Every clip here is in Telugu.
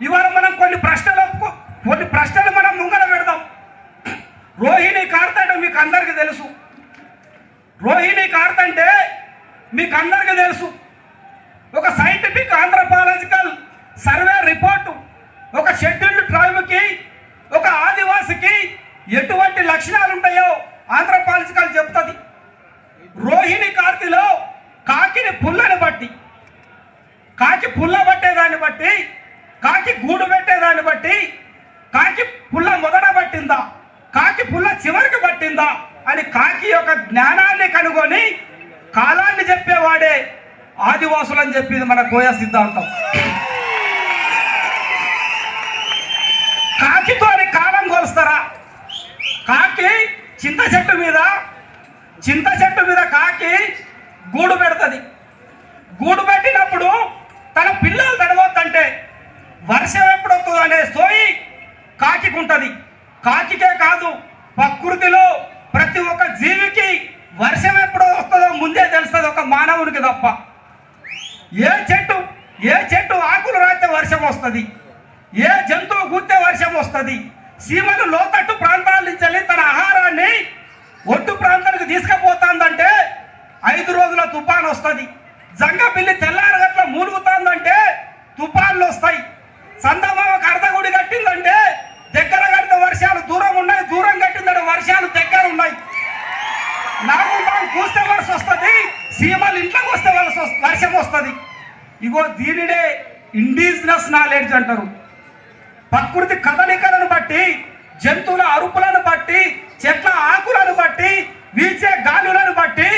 ఇవాళ మనం కొన్ని ప్రశ్నలు మనం ముంగల పెడదాం. రోహిణి కార్తె అంటే మీకు అందరికీ తెలుసు. రోహిణి కార్తె అంటే మీకు అందరికీ తెలుసు. ఒక సైంటిఫిక్ ఆంథ్రోపాలజికల్ సర్వే రిపోర్టు ఒక షెడ్యూల్డ్ ట్రైబ్కి, ఒక ఆదివాసికి ఎటువంటి లక్షణాలు ఉంటాయో ఆంథ్రోపాలజికల్ చెప్తుంది. రోహిణి కార్తెలో కాకిని పుల్లని బట్టి, కాకి పుల్ల పట్టేదాన్ని బట్టి, కాకి గూడు పెట్టేదాన్ని బట్టి, కాకి పుల్ల మొదట పట్టిందా, కాకి పుల్ల చివరికి పట్టిందా అని కాకి యొక్క జ్ఞానాన్ని కనుగొని కాలాన్ని చెప్పేవాడే ఆదివాసులు అని చెప్పింది మన గోయ సిద్ధాంతం. కాకితో కాలం కొలుస్తారా? కాకి చింత చెట్టు మీద కాకి గూడు పెడుతుంది. గూడు పెట్టినప్పుడు తన పిల్లలు తడవద్దంటే వర్షం ఎప్పుడు వస్తుందో అనే సోయి కాకికి ఉంటుంది. కాకికే కాదు, ప్రకృతిలో ప్రతి ఒక్క జీవికి వర్షం ఎప్పుడు వస్తుందో ముందే తెలుస్తుంది, ఒక మానవునికి తప్ప. ఏ చెట్టు ఆకులు రాస్తే వర్షం వస్తుంది, ఏ జంతువు గుద్దే వర్షం వస్తుంది. సీమలు లోతట్టు ప్రాంతాల నుంచి తన ఆహారాన్ని ఒట్టు ప్రాంతానికి తీసుకుపోతుందంటే 5 రోజుల తుఫాన్ వస్తుంది. జంగ పిల్లి తెల్లారగట్ల మూలుగుతుందంటే తుఫాన్లు వస్తాయి. సందమామకు అర్ధగుడి కట్టిందంటే దగ్గర కడితే వర్షాలు దూరం ఉన్నాయి, దూరం కట్టిందంటే వర్షాలు దగ్గర ఉన్నాయి. నాగుంటాం కూస్తే వర్షం వస్తుంది, సీమలు ఇంట్లోకి వస్తే వర్షం వస్తుంది. ఇగో దీనినే ఇండిజినస్ నాలెడ్జ్ అంటారు. ప్రకృతి కదలికలను బట్టి, జంతువుల అరుపులను బట్టి, చెట్ల ఆకులను బట్టి, వీచే గాలులను బట్టి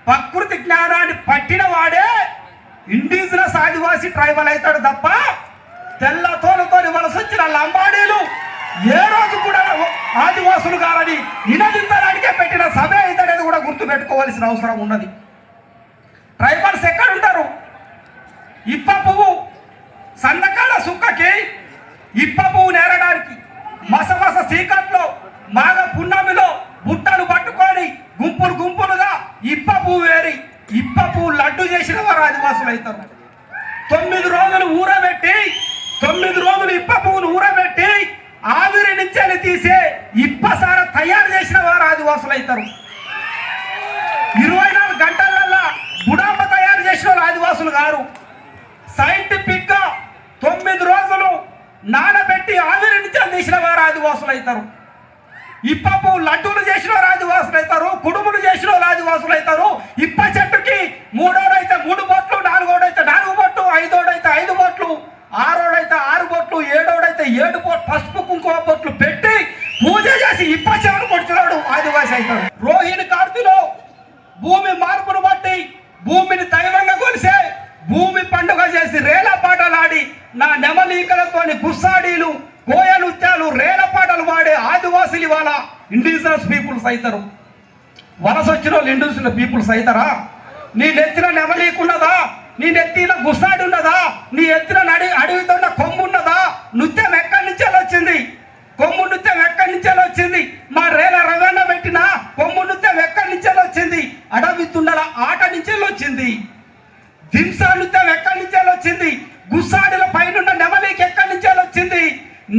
ప్రకృతి జ్ఞానాన్ని పట్టిన వాడే ఇండిజినస్ ఆదివాసీ ట్రైబల్ అవుతాడు తప్ప తెల్ల తోలుతోని వలస వచ్చిన లంబాడీలు ఏ రోజు కూడా ఆదివాసులు గారని నినదించడానికే పెట్టిన సభ అవుతాడేది కూడా గుర్తు పెట్టుకోవాల్సిన అవసరం ఉన్నది. ట్రైబల్స్ ఎక్కడుంటారు? ఇప్ప పువ్వు సందకాల సుక్కకి ఇప్ప పువ్వు నేరడానికి మసమస సీకట్లో మాఘ పున్నమిలో బుట్టలు పట్టుకొని గుంపులుగా ఇప్ప పువ్వు వేరి ఇప్ప పువ్వు లడ్డు చేసిన వారు ఆదివాసులు అవుతారు. 9 రోజులు ఊరబెట్టి 9 రోజులు ఇప్ప పువ్వును ఊరబెట్టి ఆవిరి నుంచి తీసే ఇప్పసార తయారు చేసిన వారు ఆదివాసులు అవుతారు. 24 గంటలల్లా బుడాంబ తయారు చేసిన వారు ఆదివాసులు గారు. సైంటిఫిక్ గా 9 రోజులు నానబెట్టి ఆవిరి నుంచి తీసిన వారు ఆదివాసులు అవుతారు. ఇప్ప పువ్వు లడ్డూలు చేసిన వారు ఆదివాసులు అవుతారు. కుడుములు చేసిన వాళ్ళు ఆదివాసులు అవుతారు. ఇప్ప చెట్టుకి 3ఓడైతే 3 బొట్లు, 4ఓడైతే 4 బొట్లు, 5ఓడైతే 5 బొట్లు, 6ఓడైతే 6 బొట్లు, 7ఓడైతే 7 బొట్లు పసుపు కుంకుమ బొట్లు పెట్టి పూజ చేసి ఇప్ప చెవులు కొడుతున్నాడు ఆదివాసి అవుతాడు. రోహిణి కార్తెలో భూమి మార్పును బట్టి భూమిని దైవంగా కొలిసే భూమి పండుగ చేసి రేల పాటలాడి నా నెమలీకలతోని గుస్సాడీలు, కోయ నృత్యాలు, రేల పాటలు వాడే ఆదివాసులు ఇవాళ ఇండిజినస్ పీపుల్స్ అవుతారు. వలస వచ్చిన వాళ్ళు ఇండిజినస్ పీపుల్స్ అవుతారా? నీ నెత్తిన నెమలీకున్నదా? నీ నెత్తిన గుస్సాడి ఉన్నదా? నీ ఎత్తిన అడవితో కొమ్ము ఉన్నదా? నృత్యం ఎక్కడి నుంచే వచ్చింది? కొమ్ము నృత్యం ఎక్కడి నుంచే వచ్చింది? మా రేల రవాణా పెట్టిన కొమ్ము నృత్యం ఎక్కడి నుంచే వచ్చింది? అడవి తుండల ఆట నుంచే వచ్చింది. దింసా నృత్యం ఎక్కడి నుంచే వచ్చింది? గుస్సాడిల పైన నెమలికి ఎక్కడి నుంచే వచ్చింది?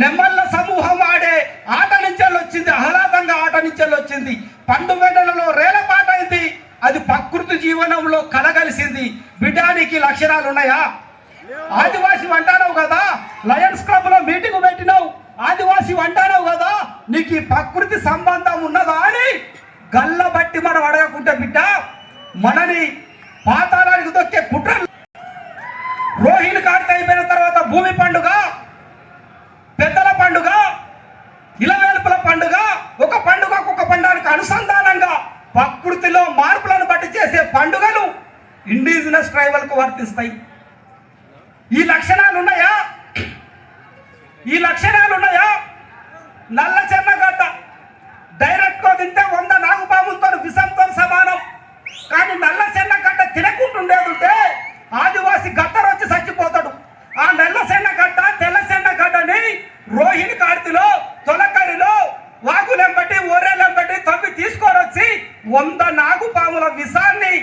నెమ్మల్ల సమూహం ఆడే ఆట నుంచే వచ్చింది. ఆహ్లాదంగా ఆట నుంచే వచ్చింది. పండు వెడలలో రేల పాట అయింది. అది ప్రకృతి జీవనంలో కలగలిసింది. బిడ్డానికి లక్షణాలు ఉన్నాయా? ఆదివాసి అంటావు కదా, లయన్స్ క్లబ్ లో మీటింగ్ పెట్టినావు, ఆదివాసి అంటావు కదా, నీకు ఈ ప్రకృతి సంబంధం ఉన్నదా అని గల్ల బట్టి మనం అడగకుంటే బిడ్డ మనని పాతాళానికి దొక్కే కుట్రలు. రోహిణి కార్తె అయిపోయిన తర్వాత భూమి పండుగ, పెద్దల పండుగ, ఇలవేల్పుల పండుగ, ఒక పండుగకు ఒక పండుగకి అనుసంధానంగా ప్రకృతిలో మార్పులను బట్టి చేసే పండుగలు ఇండిజినస్ ట్రైబల్ కు వర్తిస్తాయి. ఈ లక్షణాలు ఉన్నాయా? నల్ల చెన్నగడ్డ డైరెక్ట్ గా తింటే 100 నాగుపాములతో విషంతో సమానం. కానీ నల్ల చెన్నగడ్డ తినకుంటుండేదుంటే ఆదివాసి గద్దరు వచ్చి చచ్చిపోతాడు. ఆ నల్ల చెన్నగడ్డ తెల్ల చెన్నగడ్డని రోహిణి కార్తెలో తొలకరిలో వాగులెంబటి ఓరేలెంబటి తవ్వి తీసుకొని వచ్చి 100 నాగుపాముల విషాన్ని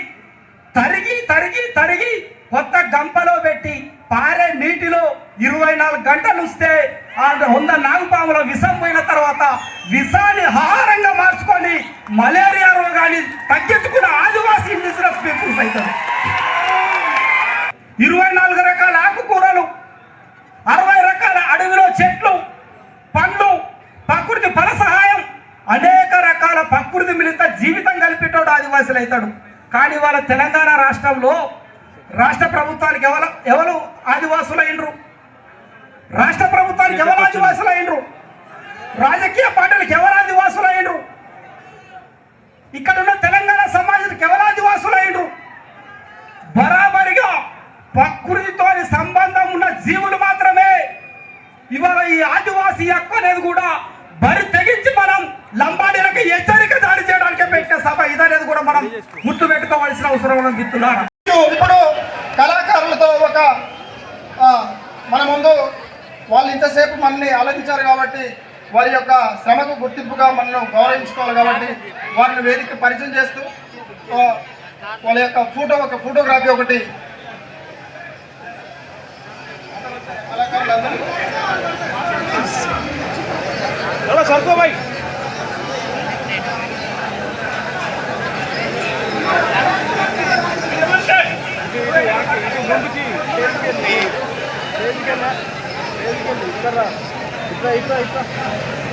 తరిగి కొత్త గంపలో పెట్టి పారే నీటిలో 24 గంటలు వస్తే ఆ 100 నాగుపాముల విషం పోయిన తర్వాత విషాన్ని ఆహారంగా మార్చుకొని మలేరియా రోగాన్ని తగ్గించుకున్న ఆదివాసీ ఇండిజినస్ పీపుల్స్ అవుతారు. 24 రకాల ఆకుకూరలు, 60 రకాల అడవిలో చెట్లు, పండ్లు, ప్రకృతి ఫల సహాయం, అనేక రకాల ప్రకృతి మిలిత జీవితం కలిపేటోడు ఆదివాసులు అవుతాడు. కానీ వాళ్ళ తెలంగాణ రాష్ట్రంలో రాష్ట్ర ప్రభుత్వానికి ఎవరు ఆదివాసులు అయినరు? రాష్ట్ర ప్రభుత్వానికి ఎవరు ఆదివాసులు అయినరు? రాజకీయ పార్టీలకు ఎవరు ఆదివాసులు అయినరు? ఇక్కడ ఉన్న తెలంగాణ సమాజానికి ఎవరు ఆదివాసులు అయినరు? బరాబరిగా ప్రకృతితో సంబంధం ఉన్న జీవులు మాత్రమే ఇవాళ ఈ ఆదివాసీ హక్కు అనేది కూడా బరి తెగించి మనం లంబాడీలకు హెచ్చరిక జారీ చేయడానికి పెట్టిన సభ ఇదనేది కూడా మనం గుర్తు పెట్టుకోవాల్సిన అవసరం ఉన్నది మిత్రులారా. ఇప్పుడు కళాకారులతో ఒక మన ముందు వాళ్ళు ఇంతసేపు మనల్ని ఆలోచించారు కాబట్టి వారి యొక్క శ్రమకు గుర్తింపుగా మనల్ని గౌరవించుకోవాలి కాబట్టి వారిని వేదిక పరిచయం చేస్తూ వాళ్ళ యొక్క ఫోటోగ్రఫీ ఒకటి కళాకారులందరూ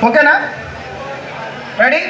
ఓకేనా? రెడీ?